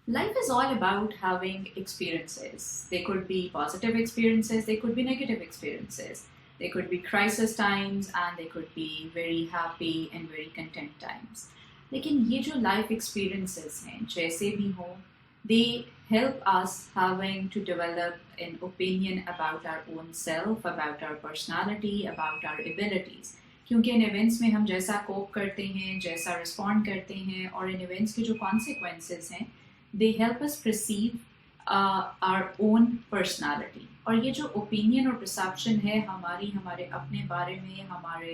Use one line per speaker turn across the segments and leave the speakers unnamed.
Life is all about having experiences. They could be positive experiences, they could be negative experiences. They could be crisis times and they could be very happy and very content times. लेकिन ये जो life experiences हैं जैसे भी हो, they help us having to develop an opinion about our own self, about our personality, about our abilities. क्योंकि इन events में हम जैसा cope करते हैं, जैसा respond करते हैं और इन events के जो consequences हैं they help us perceive our own personality. और ये जो opinion और perception है हमारे अपने बारे में, हमारे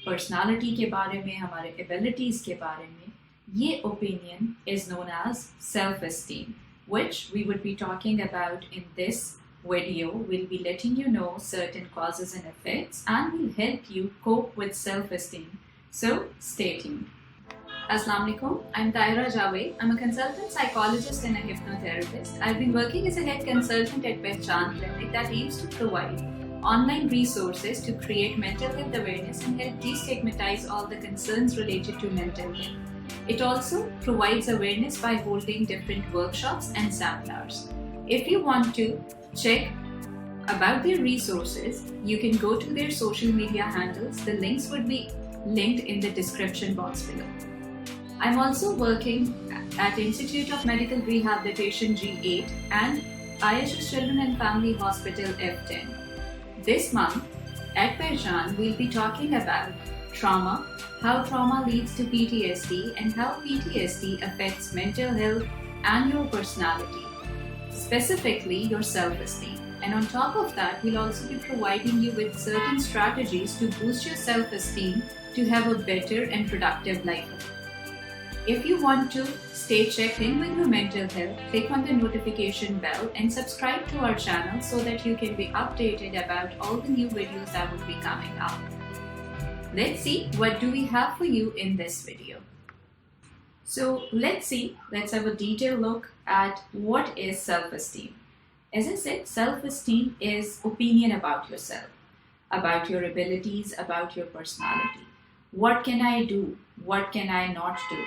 personality के बारे में, हमारे abilities के बारे में, ये opinion is known as self-esteem, which we would be talking about in this video. We'll be letting you know certain causes and effects and we'll help you cope with self-esteem. So stay tuned. Assalamu alaikum. I'm Taira Javed. I'm a consultant psychologist and a hypnotherapist. I've been working as a head consultant at Pehchan Clinic that aims to provide online resources to create mental health awareness and help destigmatize all the concerns related to mental health. It also provides awareness by holding different workshops and seminars. If you want to check about their resources, you can go to their social media handles. The links would be linked in the description box below. I'm also working at Institute of Medical Rehabilitation G8 and IHS Children and Family Hospital F10. This month at Pehchan, we'll be talking about trauma, how trauma leads to PTSD and how PTSD affects mental health and your personality, specifically your self-esteem. And on top of that, we'll also be providing you with certain strategies to boost your self-esteem to have a better and productive life. If you want to stay checked in with your mental health, click on the notification bell and subscribe to our channel so that you can be updated about all the new videos that will be coming up. Let's see what do we have for you in this video. So let's have a detailed look at what is self-esteem. As I said, self-esteem is opinion about yourself, about your abilities, about your personality. What can I do? What can I not do?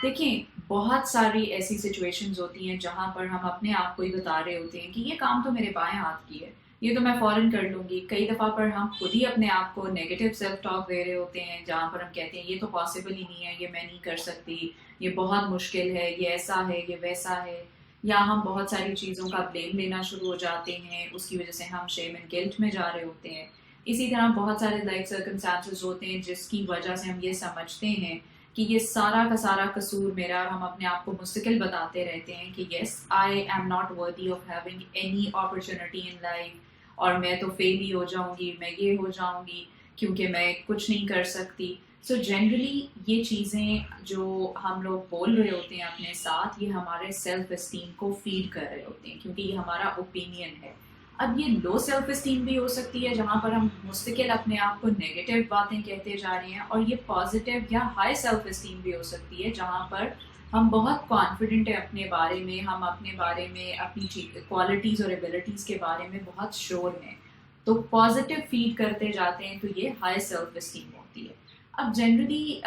देखिए बहुत सारी ऐसी situations होती हैं जहाँ पर हम अपने आप को ही बता रहे होते हैं कि ये काम तो मेरे बाएं हाथ की है, ये तो मैं फ़ौरन कर लूँगी. कई दफ़ा पर हम खुद ही अपने आप को नेगेटिव सेल्फ टॉक दे रहे होते हैं जहाँ पर हम कहते हैं ये तो पॉसिबल ही नहीं है, ये मैं नहीं कर सकती, ये बहुत मुश्किल है, ये ऐसा है, ये वैसा है. या हम बहुत सारी चीज़ों का ब्लेम लेना शुरू हो जाते हैं, उसकी वजह से हम शेम एंड गिल्ट में जा रहे होते हैं. इसी तरह बहुत सारे लाइफ सर्कमस्टांसेस होते हैं जिसकी वजह से हम ये समझते हैं कि ये सारा का सारा कसूर मेरा, और हम अपने आप को मुस्तकिल बताते रहते हैं कि yes I am not worthy of having any opportunity in life, और मैं तो फेल ही हो जाऊंगी, मैं ये हो जाऊंगी क्योंकि मैं कुछ नहीं कर सकती. सो जनरली ये चीज़ें जो हम लोग बोल रहे होते हैं अपने साथ, ये हमारे सेल्फ एस्टीम को फीड कर रहे होते हैं क्योंकि ये हमारा ओपिनियन है. अब ये लो सेल्फ एस्टीम भी हो सकती है जहाँ पर हम मुस्तकिल अपने आप को नेगेटिव बातें कहते जा रहे हैं, और ये पॉजिटिव या हाई सेल्फ एस्टीम भी हो सकती है जहाँ पर हम बहुत कॉन्फिडेंट है अपने बारे में, हम अपने बारे में, अपनी क्वालिटीज़ और एबिलिटीज़ के बारे में बहुत श्योर हैं, तो पॉजिटिव फीड करते जाते हैं, तो ये हाई सेल्फ एस्टीम होती है. अब जनरली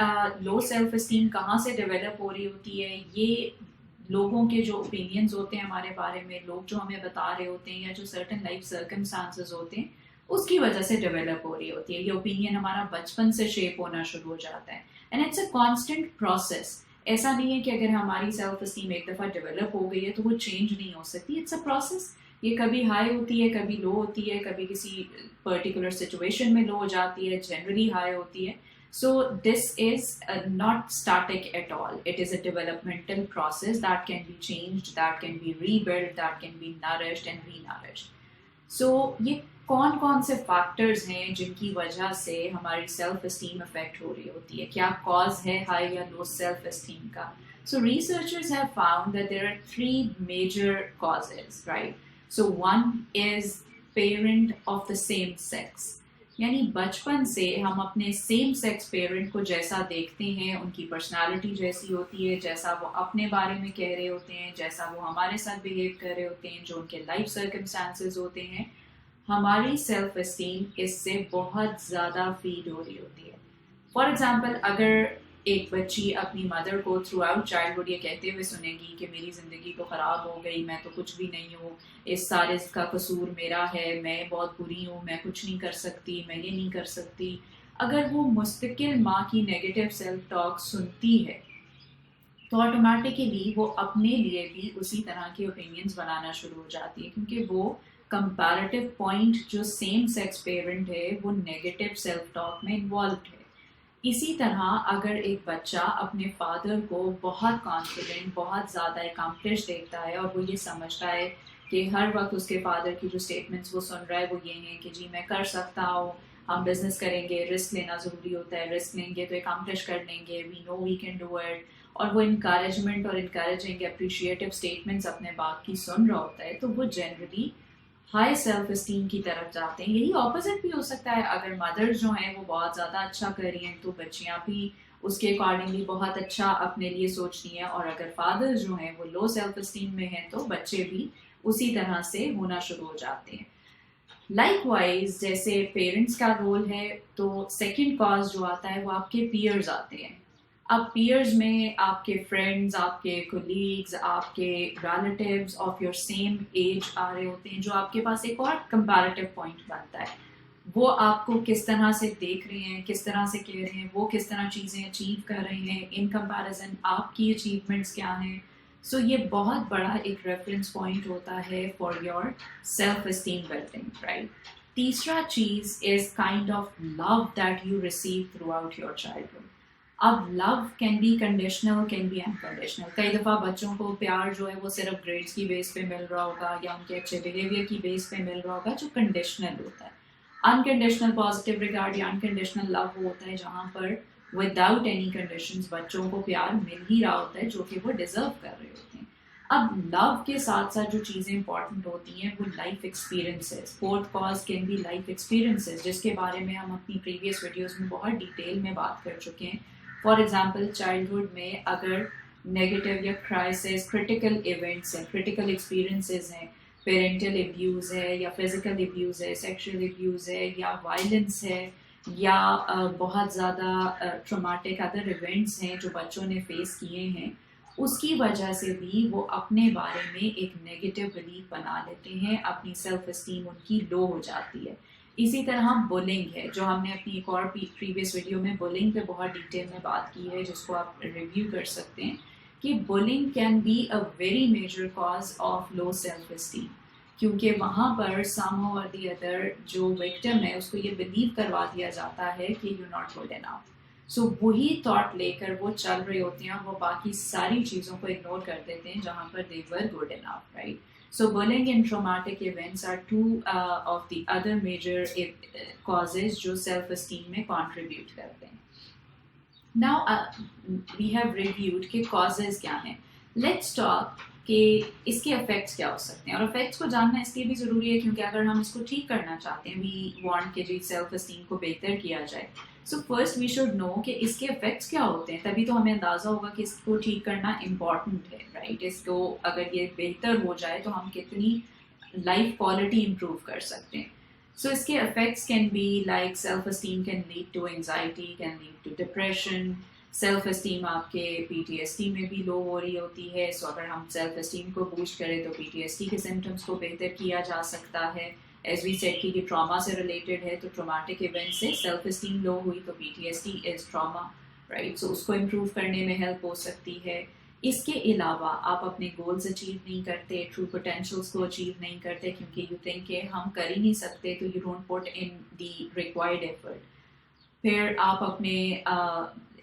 लो सेल्फ एस्टीम कहाँ से डेवलप हो रही होती है? ये लोगों के जो ओपिनियंस होते हैं हमारे बारे में, लोग जो हमें बता रहे होते हैं, या जो सर्टन लाइफ सर्कमस्टांसेस होते हैं उसकी वजह से डेवलप हो रही होती है. ये ओपिनियन हमारा बचपन से शेप होना शुरू हो जाता है, and it's a constant process. ऐसा नहीं है कि अगर हमारी सेल्फ एस्टीम एक दफ़ा डेवलप हो गई है तो वो चेंज नहीं हो सकती. It's a process. ये कभी हाई होती है, कभी लो होती है, कभी किसी पर्टिकुलर सिचुएशन में लो हो जाती है, जनरली हाई होती है. So this is not static at all. It is a developmental process that can be changed, that can be rebuilt, that can be nourished and renourished. So ये कौन कौन से फैक्टर्स हैं जिनकी वजह से हमारी सेल्फ एस्टीम अफेक्ट हो रही होती है? क्या कॉज है हाई या लो सेल्फ एस्टीम का? So researchers have found that there are three major causes, right? So one is parent of the same sex. यानी बचपन से हम अपने सेम सेक्स पेरेंट को जैसा देखते हैं, उनकी पर्सनालिटी जैसी होती है, जैसा वो अपने बारे में कह रहे होते हैं, जैसा वो हमारे साथ बिहेव कर रहे होते हैं, जो उनके लाइफ सर्कमस्टांसेस होते हैं, हमारी सेल्फ एस्टीम इससे बहुत ज़्यादा फीड हो रही होती है. फॉर एग्ज़ाम्पल, अगर एक बच्ची अपनी मदर को थ्रू आउट चाइल्डहुड ये कहते हुए सुनेगी कि मेरी ज़िंदगी तो ख़राब हो गई, मैं तो कुछ भी नहीं हूँ, इस सारे का कसूर मेरा है, मैं बहुत बुरी हूँ, मैं कुछ नहीं कर सकती, मैं ये नहीं कर सकती, अगर वो मुस्तकिल माँ की नेगेटिव सेल्फ टॉक सुनती है तो ऑटोमेटिकली वो अपने लिए भी उसी तरह के ओपिनियंस बनाना शुरू हो जाती है, क्योंकि वो कंपैरेटिव पॉइंट जो सेम सेक्स पेरेंट है वो नेगेटिव सेल्फ टॉक में इन्वॉल्व है। इसी तरह अगर एक बच्चा अपने फादर को बहुत कॉन्फिडेंट, बहुत ज़्यादा अकम्प्लिश देखता है और वो ये समझता है कि हर वक्त उसके फादर की जो स्टेटमेंट्स वो सुन रहा है वो ये हैं कि जी मैं कर सकता हूँ, हम बिजनेस करेंगे, रिस्क लेना ज़रूरी होता है, रिस्क लेंगे तो अकम्प्लिश कर लेंगे, we know we can do it, और वो इनकरेजमेंट और इनकरेजिंग अप्रिशिएटिव स्टेटमेंट्स अपने बाप की सुन रहा होता है, तो वो जनरली हाई सेल्फ इस्टीम की तरफ जाते हैं। यही ऑपोजिट भी हो सकता है, अगर मदर जो हैं वो बहुत ज़्यादा अच्छा कर रही हैं तो बच्चियाँ भी उसके अकॉर्डिंगली बहुत अच्छा अपने लिए सोचती हैं, और अगर फादर जो हैं वो लो सेल्फ इस्टीम में हैं तो बच्चे भी उसी तरह से होना शुरू हो जाते हैं। लाइकवाइज जैसे पेरेंट्स का रोल है, तो सेकंड कॉज जो आता है वो आपके पीयर्स आते हैं। अब पीयर्स में आपके फ्रेंड्स, आपके कोलीग्स, आपके relatives of your same age आ रहे होते हैं, जो आपके पास एक और कंपैरेटिव पॉइंट बनता है, वो आपको किस तरह से देख रहे हैं, किस तरह से कह रहे हैं, वो किस तरह चीज़ें अचीव कर रहे हैं, इन कंपैरिजन आपकी अचीवमेंट्स क्या हैं। सो ये बहुत बड़ा एक रेफरेंस पॉइंट होता है for your self esteem building, right. तीसरा चीज़ is kind of love that you receive throughout your childhood. अब love can be conditional, can be unconditional. कई दफ़ा बच्चों को प्यार जो है वो सिर्फ ग्रेड्स की बेस पे मिल रहा होगा या उनके अच्छे बिहेवियर की बेस पे मिल रहा होगा, जो कंडीशनल होता है। अनकंडीशनल पॉजिटिव रिगार्ड या अनकंडीशनल लव होता है जहाँ पर विदाउट एनी कंडीशंस बच्चों को प्यार मिल ही रहा होता है जो कि वो डिजर्व कर रहे होते हैं। अब लव के साथ साथ जो चीज़ें इंपॉर्टेंट होती हैं वो life experiences. Fourth cause can be life experiences, जिसके बारे में हम अपनी प्रीवियस वीडियोस में बहुत डिटेल में बात कर चुके हैं। फॉर एग्जाम्पल चाइल्डहुड में अगर नेगेटिव या क्राइसिस, क्रिटिकल इवेंट्स हैं, क्रिटिकल एक्सपीरियंसेस हैं, पेरेंटल एब्यूज़ है या फिज़िकल एब्यूज़ है, सेक्शुअल एब्यूज़ है या वायलेंस है या बहुत ज़्यादा ट्रॉमेटिक अदर इवेंट्स हैं जो बच्चों ने फेस किए हैं, उसकी वजह से भी वो अपने बारे में एक नेगेटिव बिलीफ बना लेते हैं, अपनी सेल्फ एस्टीम उनकी लो हो जाती है। इसी तरह बुलिंग है, जो हमने अपनी एक और प्रीवियस वीडियो में बुलिंग पे बहुत डिटेल में बात की है, जिसको आप रिव्यू कर सकते हैं, कि bullying can be a very major cause of low self esteem, क्योंकि वहाँ पर सम और दी अदर जो विक्टिम है उसको ये बिलीव करवा दिया जाता है कि यू नॉट गुड इनफ। सो वही थॉट लेकर वो चल रहे होते हैं, वो बाकी सारी चीज़ों को इग्नोर कर देते हैं जहाँ पर they were good enough, right. So bullying and traumatic events are two of the other major causes जो self-esteem में contribute करते हैं। Now we have reviewed कि causes क्या हैं। Let's talk कि इसके effects क्या हो सकते हैं, और effects को जानना इसलिए भी ज़रूरी है क्योंकि अगर हम इसको ठीक करना चाहते हैं, we want कि जी self-esteem को बेहतर किया जाए, so first we should know कि इसके इफेक्ट्स क्या होते हैं, तभी तो हमें अंदाज़ा होगा कि इसको ठीक करना इम्पॉर्टेंट है, राइट। इसको अगर ये बेहतर हो जाए तो हम कितनी लाइफ क्वालिटी इम्प्रूव कर सकते हैं। सो इसके effects can be like self esteem can lead to anxiety, can lead to depression. Self esteem आपके पीटीएसडी में भी लो हो रही होती है, सो अगर हम सेल्फ एस्टीम को बूस्ट करें तो पीटीएसडी के सिम्टम्स को बेहतर किया जा सकता है। एज वी सेड कि ये ट्रॉमा से रिलेटेड है, तो ट्रॉमेटिक इवेंट से सेल्फ एस्टीम लो हुई तो पीटीएसडी इज ट्रॉमा, राइट। सो उसको इम्प्रूव करने में हेल्प हो सकती है। इसके अलावा आप अपने गोल्स अचीव नहीं करते, ट्रू पोटेंशियल्स को अचीव नहीं करते क्योंकि यू थिंक कि हम कर ही नहीं सकते, तो you don't put in the required effort. फिर आप अपने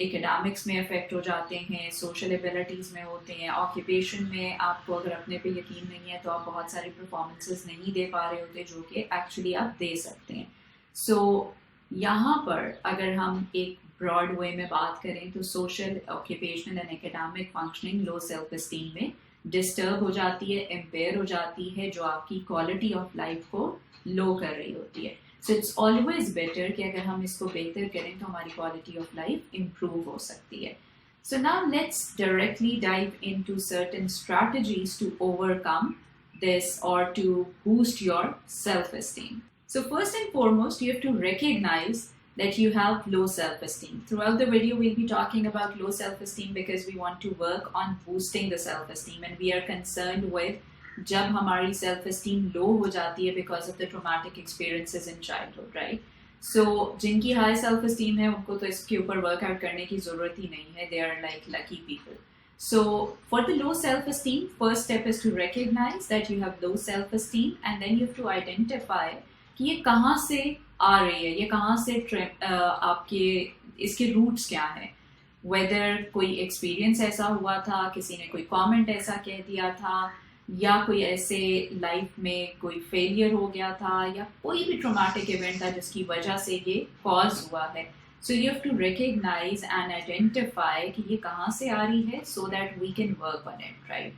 एकेडमिक्स में अफेक्ट हो जाते हैं, सोशल एबिलिटीज़ में होते हैं, ऑक्यूपेशन में आपको अगर अपने पे यकीन नहीं है तो आप बहुत सारी परफॉर्मेंसेस नहीं दे पा रहे होते जो कि एक्चुअली आप दे सकते हैं। सो यहाँ पर अगर हम एक ब्रॉड वे में बात करें तो social, occupational and academic functioning low self esteem में डिस्टर्ब हो जाती है, इम्पेयर हो जाती है, जो आपकी क्वालिटी ऑफ लाइफ को लो कर रही होती है। सो इट्स ऑलवेज बेटर कि अगर हम इसको बेहतर करें तो हमारी क्वालिटी ऑफ लाइफ इम्प्रूव हो सकती है। So now let's directly dive into certain strategies to overcome this or to boost your self-esteem. So first and foremost, you have to recognize that you have low self-esteem. Throughout the video, we'll be talking about low self-esteem because we want to work on boosting the self-esteem, and we are concerned with jab hamari self-esteem low ho jati hai because of the traumatic experiences in childhood, right? So jinki high self-esteem hai unko to iske upar work out karne ki zarurat hi nahi hai. They are like lucky people. So for the low self-esteem, first step is to recognize that you have low self-esteem, and then you have to identify कि ये कहाँ से आ रही है, ये कहाँ से आपके इसके रूट्स क्या हैं. वेदर कोई एक्सपीरियंस ऐसा हुआ था, किसी ने कोई कमेंट ऐसा कह दिया था, या कोई ऐसे लाइफ में कोई फेलियर हो गया था, या कोई भी ट्रॉमेटिक इवेंट था जिसकी वजह से ये कॉज हुआ है. So you have to recognise and identify कि ये कहाँ से आ रही है, so that we can work on it, right.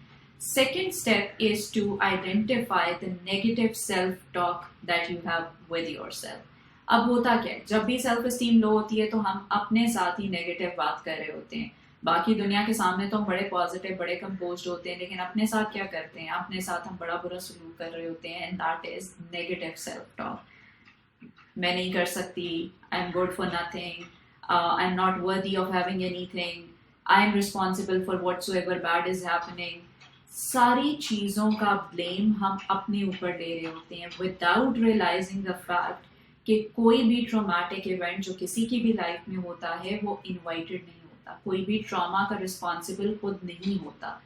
Second step is to identify the negative self-talk that you have with yourself. अब होता क्या है, जब भी सेल्फ एस्टीम लो होती है तो हम अपने साथ ही नेगेटिव बात कर रहे होते हैं. बाकी दुनिया के सामने तो हम बड़े पॉजिटिव, बड़े कंपोज्ड होते हैं, लेकिन अपने साथ क्या करते हैं, अपने साथ हम बड़ा बुरा सलूक कर रहे होते हैं, and that is negative self talk. मैं नहीं कर सकती, I am good for nothing, I am not worthy of having anything, I am responsible for whatsoever bad is happening. सारी चीज़ों का ब्लेम हम अपने ऊपर ले रहे होते हैं विदाउट रियलाइजिंग द फैक्ट कि कोई भी ट्रॉमेटिक इवेंट जो किसी की भी लाइफ में होता है वो इनवाइटेड नहीं होता. कोई भी ट्रॉमा का रिस्पॉन्सिबल खुद नहीं होता.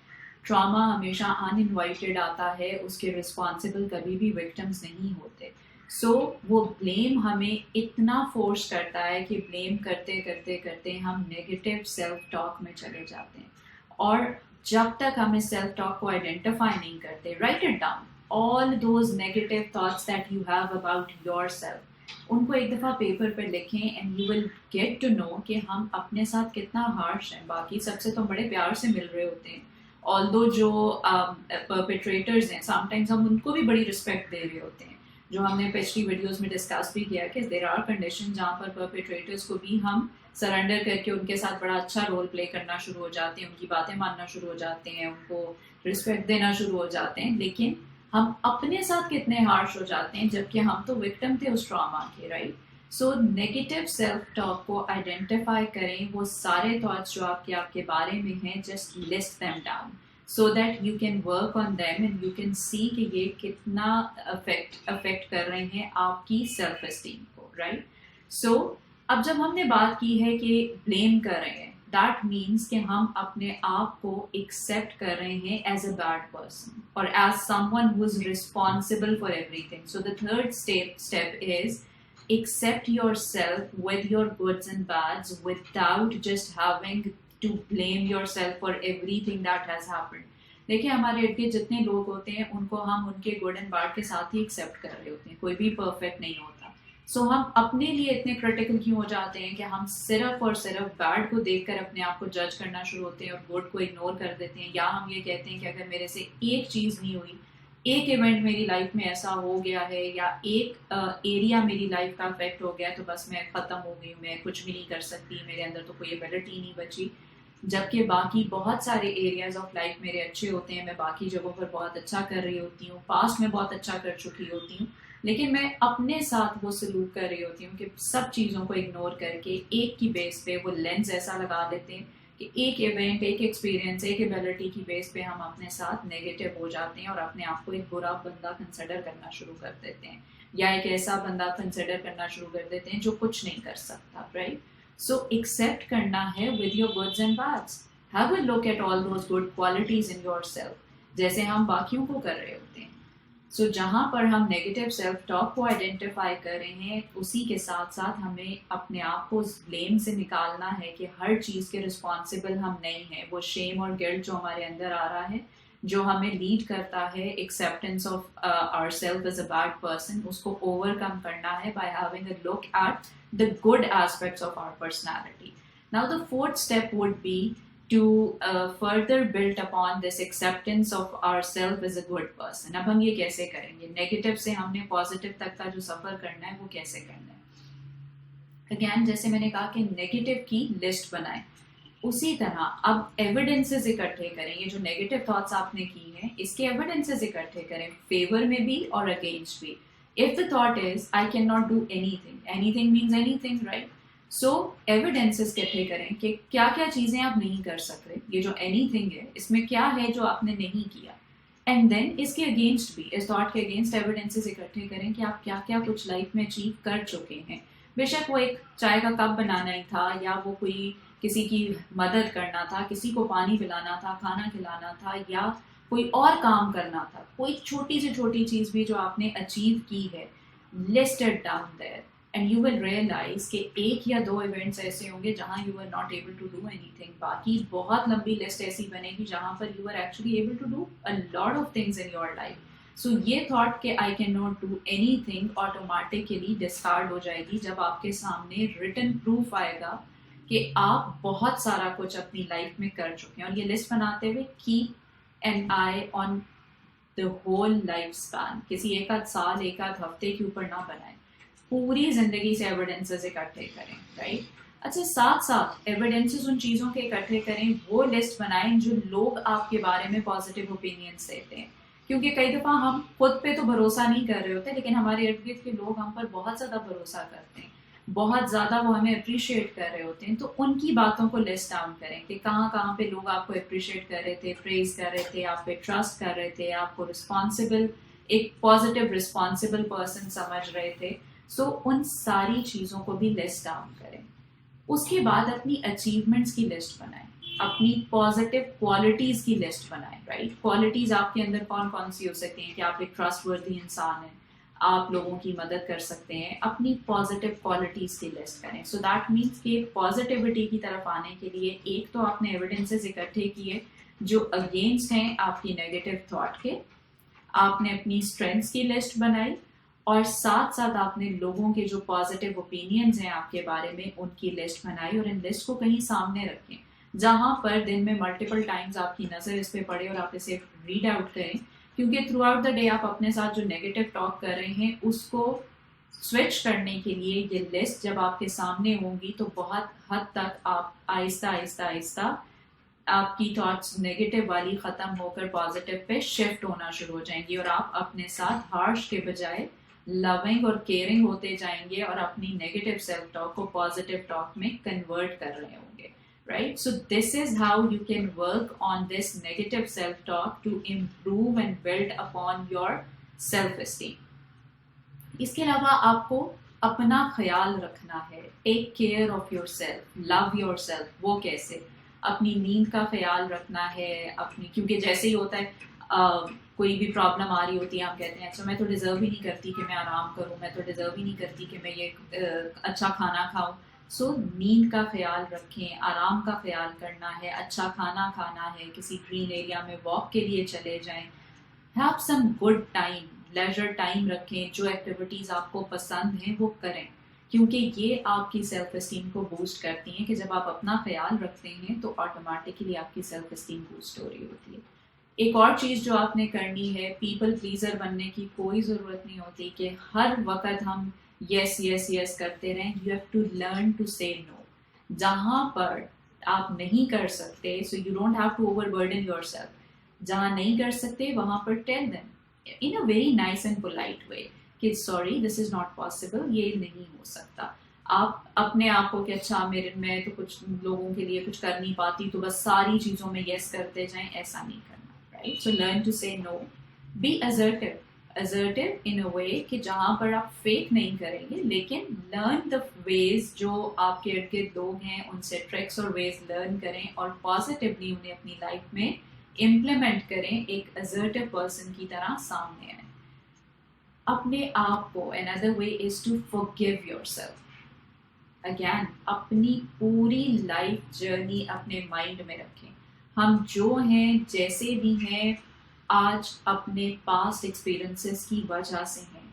ट्रॉमा हमेशा अनइनवाइटेड आता है, उसके रिस्पॉन्सिबल कभी भी विक्टिम्स नहीं होते. सो वो ब्लेम हमें इतना फोर्स करता है कि ब्लेम करते करते करते हम नेगेटिव सेल्फ टॉक में चले जाते हैं. और जब तक हम इस सेल्फ टॉक को आइडेंटिफाई नहीं करते, write it down, all those negative thoughts that you have about your self, उनको एक दफ़ा पेपर पर लिखें, and you will get to know कि हम अपने साथ कितना हार्श हैं. बाकी सबसे तो बड़े प्यार से मिल रहे होते हैं, ऑल्दो जो परपेट्रेटर्स हैं समटाइम्स हम उनको भी बड़ी रिस्पेक्ट दे रहे होते हैं, जो हमने पिछली वीडियोस में डिस्कस भी किया कि देयर आर कंडीशन जहाँ पर परपेट्रेटर्स को भी हम सरेंडर करके उनके साथ बड़ा अच्छा रोल प्ले करना शुरू हो जाते हैं, उनकी बातें मानना शुरू हो जाते हैं, उनको रिस्पेक्ट देना शुरू हो जाते हैं. लेकिन हम अपने साथ कितने हार्श हो जाते हैं, जबकि हम तो विक्टिम थे उस ट्रॉमा के, right. So negative self talk को आइडेंटिफाई करें, वो सारे थॉट्स जो आपके बारे में हैं, just list them down so that you can work on them and you can see कि ये कितना affect कर रहे हैं आपकी self esteem को, right. So अब जब हमने बात की है कि blame कर रहे हैं, that means कि हम अपने आप को accept कर रहे हैं as a bad person or as someone who is responsible for everything. So the third step is accept yourself with your goods and bads without just having to blame yourself for everything that has happened. देखिए हमारे इर्द गिर्द जितने लोग होते हैं उनको हम उनके गुड एंड बैड के साथ ही एक्सेप्ट कर रहे होते हैं, कोई भी परफेक्ट नहीं होता. सो हम अपने लिए इतने क्रिटिकल क्यों हो जाते हैं कि हम सिर्फ और सिर्फ बैड को देखकर अपने आप को जज करना शुरू होते हैं और गुड को इग्नोर कर देते हैं. या हम ये कहते हैं कि अगर मेरे से एक चीज़ नहीं हुई, एक इवेंट मेरी लाइफ में ऐसा हो गया है, या एक एरिया मेरी लाइफ का अफेक्ट हो गया, तो बस मैं ख़त्म हो गई हूँ, मैं कुछ भी नहीं कर सकती, मेरे अंदर तो कोई एबिलिटी नहीं बची. जबकि बाकी बहुत सारे एरियाज ऑफ लाइफ मेरे अच्छे होते हैं, मैं बाकी जगहों पर बहुत अच्छा कर रही होती हूँ, पास्ट में बहुत अच्छा कर चुकी होती हूँ, लेकिन मैं अपने साथ वो सलूक कर रही होती हूँ कि सब चीज़ों को इग्नोर करके एक की बेस पे वो लेंस ऐसा लगा देते हैं कि एक इवेंट, एक एक्सपीरियंस, एक एबिलिटी की बेस पे हम अपने साथ नेगेटिव हो जाते हैं और अपने आप को एक बुरा बंदा कंसिडर करना शुरू कर देते हैं, या एक ऐसा बंदा कंसिडर करना शुरू कर देते हैं जो कुछ नहीं कर सकता, राइट. So accept करना है with your goods and bads. Have a look at all those good qualities in yourself, जैसे हम बाकियों को कर रहे होते हैं. So जहाँ पर हम नेगेटिव सेल्फ टॉक को आइडेंटिफाई कर रहे हैं, उसी के साथ साथ हमें अपने आप को उस ब्लेम से निकालना है कि हर चीज़ के रिस्पॉन्सिबल हम नहीं हैं. वो शेम और गिल्ट जो हमारे अंदर आ रहा है, जो हमें लीड करता है acceptance of ourselves as a bad person, उसको ओवरकम करना है by having a look at the good aspects of our personality. Now the fourth step would be to further build upon this acceptance of ourselves as a good person. अब हम ये कैसे करेंगे, negative से हमने positive तक का जो सफ़र करना है वो कैसे करना है. अगेन जैसे मैंने कहा कि नेगेटिव की लिस्ट बनाएं, उसी तरह अब एविडेंसेस इकट्ठे करें. ये जो नेगेटिव थॉट्स आपने की हैं, इसके एविडेंसेस इकट्ठे करें, फेवर में भी और अगेंस्ट भी. If the thought is I cannot do anything, anything means anything, right? So evidences इकट्ठे करें कि क्या क्या चीज़ें आप नहीं कर सकते, ये जो एनीथिंग है इसमें क्या है जो आपने नहीं किया, एंड देन इसके अगेंस्ट भी, इस थॉट के अगेंस्ट एविडेंसेस इकट्ठे करें कि आप क्या क्या कुछ लाइफ में अचीव कर चुके हैं. बेशक वो एक चाय का कप बनाना ही था, या वो कोई किसी की मदद करना था, किसी को पानी पिलाना था, खाना खिलाना था, या कोई और काम करना था, कोई छोटी से छोटी चीज़ भी जो आपने अचीव की है, list it down there and you will realise कि एक या दो इवेंट्स ऐसे होंगे जहाँ you are not able to do anything, बाकी बहुत लंबी लिस्ट ऐसी बनेगी जहाँ पर you are actually able to do a lot of things in your life. So ये थॉट कि I can not do anything automatically discard हो जाएगी जब आपके सामने रिटन प्रूफ आएगा कि आप बहुत सारा कुछ अपनी लाइफ में कर चुके हैं. और ये लिस्ट बनाते हुए keep an eye on the whole life span, किसी एक आध साल एक आध हफ्ते के ऊपर ना बनाए, पूरी जिंदगी से एविडेंसेस इकट्ठे करें, राइट? अच्छा, साथ साथ एविडेंसेस उन चीज़ों के इकट्ठे करें, वो लिस्ट बनाएं जो लोग आपके बारे में पॉजिटिव ओपिनियंस देते हैं. क्योंकि कई दफ़ा हम खुद पे तो भरोसा नहीं कर रहे होते, लेकिन हमारे इर्द गिर्द के लोग हम पर बहुत ज़्यादा भरोसा करते हैं, बहुत ज़्यादा वो हमें अप्रिशिएट कर रहे होते हैं. तो उनकी बातों को लिस्ट डाउन करें कि कहाँ कहाँ पे लोग आपको अप्रिशिएट कर रहे थे, प्रेज कर रहे थे, आप पे ट्रस्ट कर रहे थे, आपको रिस्पॉन्सिबल, एक पॉजिटिव रिस्पॉन्सिबल पर्सन समझ रहे थे. सो उन सारी चीज़ों को भी लिस्ट डाउन करें. उसके बाद अपनी अचीवमेंट्स की लिस्ट बनाएं, अपनी पॉजिटिव क्वालिटीज़ की लिस्ट बनाएं, राइट? क्वालिटीज़ आपके अंदर कौन कौन सी हो सकती हैं कि आप एक ट्रस्टवर्दी इंसान हैं, आप लोगों की मदद कर सकते हैं. अपनी पॉजिटिव क्वालिटीज़ की लिस्ट करें. सो दैट मीन्स कि पॉजिटिविटी की तरफ आने के लिए एक तो आपने एविडेंसेस इकट्ठे किए जो अगेंस्ट हैं आपकी नेगेटिव थॉट के, आपने अपनी स्ट्रेंथ्स की लिस्ट बनाई, और साथ साथ आपने लोगों के जो पॉजिटिव ओपिनियंस हैं आपके बारे में उनकी लिस्ट बनाई. और इन लिस्ट को कहीं सामने रखें जहाँ पर दिन में मल्टीपल टाइम्स आपकी नज़र इस पे पड़े और आप इसे रीड आउट करें. क्योंकि थ्रू आउट द डे आप अपने साथ जो नेगेटिव टॉक कर रहे हैं उसको स्विच करने के लिए ये लिस्ट जब आपके सामने होंगी तो बहुत हद तक आप आहिस्ता आहिस्ता आहिस्ता आपकी थॉट्स नेगेटिव वाली ख़त्म होकर पॉजिटिव पे शिफ्ट होना शुरू हो जाएंगी, और आप अपने साथ हार्श के बजाय लविंग और केयरिंग होते जाएंगे और अपनी नेगेटिव सेल्फ टॉक को पॉजिटिव टॉक में कन्वर्ट कर रहे होंगे, right? So this is how you can work on this negative self-talk to improve and build upon your self-esteem. इसके अलावा आपको अपना ख्याल रखना है. Take care of your self, love your self. वो कैसे? अपनी नींद का ख्याल रखना है अपनी, क्योंकि जैसे ही होता है कोई भी प्रॉब्लम आ रही होती है, हम कहते हैं अच्छा मैं तो डिज़र्व ही नहीं करती कि मैं आराम करूं, मैं तो डिज़र्व ही नहीं करती कि मैं ये अच्छा खाना खाऊं. सो नींद का ख्याल रखें, आराम का ख्याल करना है, अच्छा खाना खाना है, किसी ग्रीन एरिया में वॉक के लिए चले जाएं. Have some good time, leisure time रखें, जो एक्टिविटीज़ आपको पसंद हैं वो करें, क्योंकि ये आपकी सेल्फ एस्टीम को बूस्ट करती हैं. कि जब आप अपना ख्याल रखते हैं तो ऑटोमेटिकली आपकी सेल्फ एस्टीम बूस्ट हो रही होती है. एक और चीज़ जो आपने करनी है, पीपल प्लीज़र बनने की कोई ज़रूरत नहीं होती कि हर वक्त हम यस यस यस करते रहें. You have to learn to say no. जहाँ पर आप नहीं कर सकते, so you don't have to overburden yourself. जहाँ नहीं कर सकते वहाँ पर tell them in a very nice and polite way कि sorry this is not possible, ये नहीं हो सकता. आप अपने आप को कि अच्छा मैं तो कुछ लोगों के लिए कुछ कर नहीं पाती तो बस सारी चीज़ों में यस करते जाएं, ऐसा नहीं करना. Right? So learn to say no. Be assertive. Assertive in a way कि जहाँ पर आप फेक नहीं करेंगे, लेकिन learn the ways जो आपके इर्द गिर्द लोग हैं उनसे ट्रिक्स और वेज लर्न करें और पॉजिटिवली उन्हें अपनी लाइफ में इम्प्लीमेंट करें. एक assertive पर्सन की तरह सामने आए. अपने आप को another way is to forgive yourself. Again, अपनी पूरी लाइफ जर्नी अपने माइंड में रखें. हम जो हैं जैसे भी हैं आज अपने पास्ट एक्सपीरियंसेस की वजह से हैं,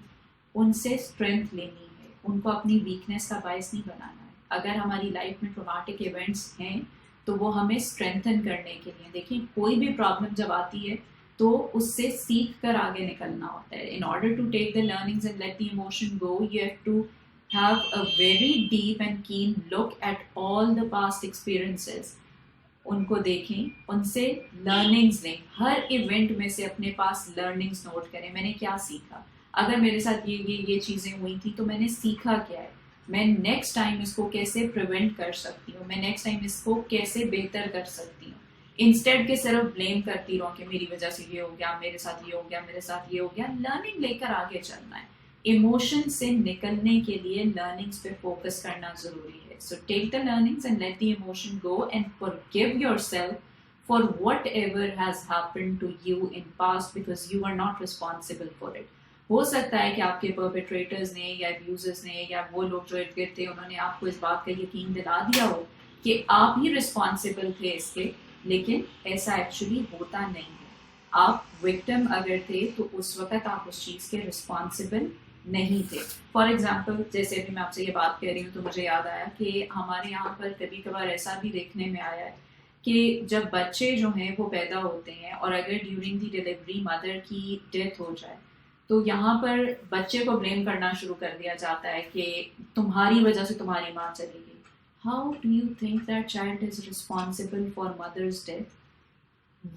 उनसे स्ट्रेंथ लेनी है, उनको अपनी वीकनेस का बायस नहीं बनाना है. अगर हमारी लाइफ में ट्रॉमेटिक इवेंट्स हैं तो वो हमें स्ट्रेंथन करने के लिए. देखिए कोई भी प्रॉब्लम जब आती है तो उससे सीख कर आगे निकलना होता है. In order to take the learnings and let the emotion go, you have to have a very deep and keen look at all the past experiences. उनको देखें, उनसे लर्निंग्स लें. हर इवेंट में से अपने पास लर्निंग्स नोट करें. मैंने क्या सीखा, अगर मेरे साथ ये चीज़ें हुई थी तो मैंने सीखा क्या है, मैं नेक्स्ट टाइम इसको कैसे प्रिवेंट कर सकती हूँ, मैं नेक्स्ट टाइम इसको कैसे बेहतर कर सकती हूँ, इंस्टेड के सिर्फ ब्लेम करती रहूँ कि मेरी वजह से ये हो गया, मेरे साथ ये हो गया, मेरे साथ ये हो गया। लर्निंग लेकर आगे चलना है, इमोशन से निकलने के लिए लर्निंग्स पे फोकस करना जरूरी है। So take the learnings and let the emotion go and forgive yourself for whatever has happened to you in past because you are not responsible for it. हो सकता है कि आपके perpetrators ने या abusers ने या वो लोग जो इर्द गिर्द थे उन्होंने आपको इस बात का यकीन दिला दिया हो कि आप ही responsible थे इसके, लेकिन ऐसा एक्चुअली होता नहीं है। आप विक्टिम अगर थे तो उस वक्त आप उस चीज़ के रिस्पॉन्सिबल नहीं थे। फॉर एग्जाम्पल जैसे अभी मैं आपसे ये बात कह रही हूँ तो मुझे याद आया कि हमारे यहाँ पर कभी कभार ऐसा भी देखने में आया है कि जब बच्चे जो हैं वो पैदा होते हैं और अगर ड्यूरिंग दी डिलीवरी मदर की डेथ हो जाए तो यहाँ पर बच्चे को ब्लेम करना शुरू कर दिया जाता है कि तुम्हारी वजह से तुम्हारी माँ चली गई। How do you think that child is responsible for mother's death?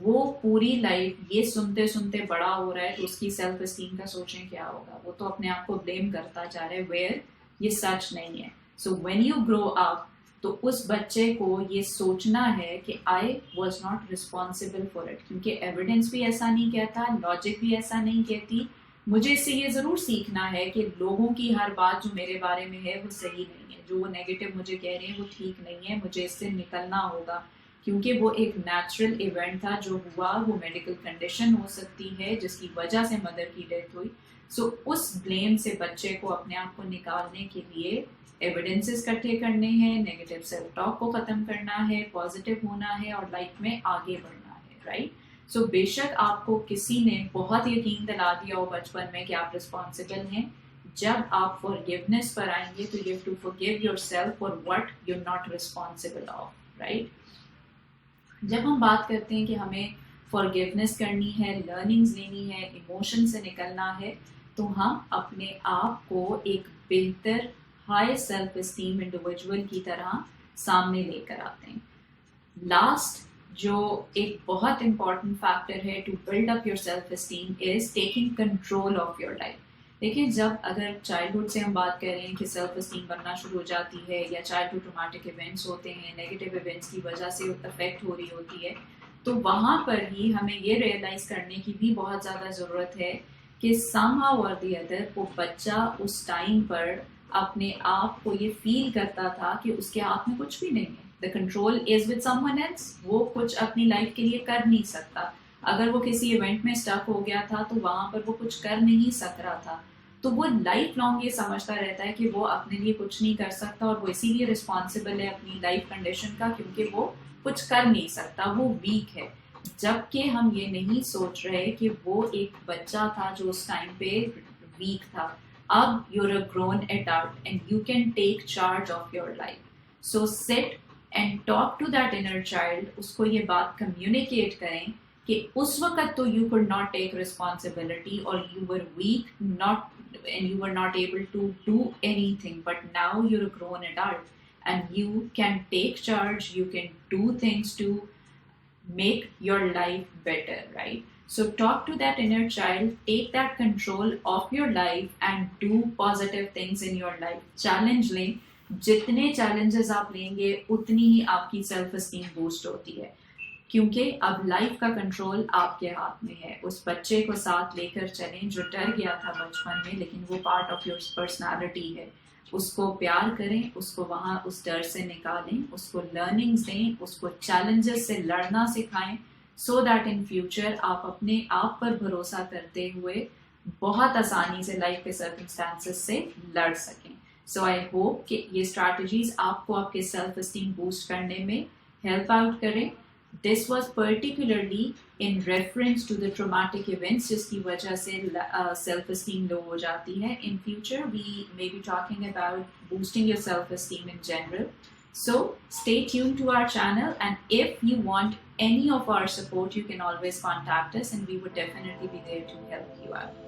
वो पूरी लाइफ ये सुनते सुनते बड़ा हो रहा है तो उसकी सेल्फ एस्टीम का सोचें क्या होगा, वो तो अपने आप को ब्लेम करता जा रहा है, वेयर ये सच नहीं है। So when you grow up तो उस बच्चे को ये सोचना है कि I was not responsible for it, क्योंकि एविडेंस भी ऐसा नहीं कहता, लॉजिक भी ऐसा नहीं कहती। मुझे इससे ये ज़रूर सीखना है कि लोगों की हर बात जो मेरे बारे में है वो सही नहीं है, जो वो नेगेटिव मुझे कह रहे हैं वो ठीक नहीं है, मुझे इससे निकलना होगा, क्योंकि वो एक नेचुरल इवेंट था जो हुआ, वो मेडिकल कंडीशन हो सकती है जिसकी वजह से मदर की डेथ हुई। सो उस ब्लेम से बच्चे को अपने आप को निकालने के लिए एविडेंसेस इकट्ठे करने हैं, नेगेटिव सेल्फ टॉक को ख़त्म करना है, पॉजिटिव होना है और लाइफ में आगे बढ़ना है, राइट। सो बेशक आपको किसी ने बहुत यकीन दिला दिया हो बचपन में कि आप रिस्पॉन्सिबल हैं, जब आप फॉरगिवनेस पर आएंगे तो you have to forgive yourself for what you are not responsible of, right. जब हम बात करते हैं कि हमें फॉरगिवनेस करनी है, लर्निंग्स लेनी है, इमोशन से निकलना है, तो हम अपने आप को एक बेहतर हाई सेल्फ एस्टीम इंडिविजुअल की तरह सामने लेकर आते हैं। लास्ट जो एक बहुत इंपॉर्टेंट फैक्टर है to build up your self esteem is taking control of your life. देखिए, जब अगर चाइल्डहुड से हम बात कर रहे हैं कि सेल्फ एस्टीम बनना शुरू हो जाती है या चाइल्डहुड ट्रॉमेटिक इवेंट्स होते हैं, नेगेटिव इवेंट्स की वजह से अफेक्ट हो रही होती है, तो वहाँ पर ही हमें ये रियलाइज करने की भी बहुत ज़्यादा ज़रूरत है कि समहाउ और द अदर वो बच्चा उस टाइम पर अपने आप को ये फील करता था कि उसके हाथ में कुछ भी नहीं है, the control is with someone else, वो कुछ अपनी लाइफ के लिए कर नहीं सकता। अगर वो किसी इवेंट में स्टक हो गया था तो वहाँ पर वो कुछ कर नहीं सक रहा था, तो वो लाइफ लॉन्ग ये समझता रहता है कि वो अपने लिए कुछ नहीं कर सकता और वो इसीलिए रिस्पॉन्सिबल है अपनी लाइफ कंडीशन का, क्योंकि वो कुछ कर नहीं सकता, वो वीक है। जबकि हम ये नहीं सोच रहे कि वो एक बच्चा था जो उस टाइम पे वीक था। अब you're a grown adult and you can take charge of your life. So sit and talk to that inner child. उसको ये बात communicate करें कि उस वक्त तो you could not take responsibility or you were weak, and you were not able to do anything. But now you're a grown adult and you can take charge. You can do things to make your life better, right? So talk to that inner child, take that control of your life and do positive things in your life. Challenge लें, जितने challenges आप लेंगे उतनी ही आपकी self esteem boost होती है, क्योंकि अब लाइफ का कंट्रोल आपके हाथ में है। उस बच्चे को साथ लेकर चलें जो डर गया था बचपन में, लेकिन वो पार्ट ऑफ योर पर्सनालिटी है। उसको प्यार करें, उसको वहाँ उस डर से निकालें, उसको लर्निंग्स दें, उसको चैलेंजेस से लड़ना सिखाएं, सो दैट इन फ्यूचर आप अपने आप पर भरोसा करते हुए बहुत आसानी से लाइफ के सर्कमस्टांसेस से लड़ सकें। सो आई होप कि ये स्ट्रैटेजीज आपको आपके सेल्फ एस्टीम बूस्ट करने में हेल्प आउट करें। This was particularly in reference to the traumatic events जिसकी वजह से सेल्फ एस्टीम लो हो जाती है। In future we may be talking about boosting your self esteem in general. So stay tuned to our channel, and if you want any of our support, you can always contact us and we would definitely be there to help you out.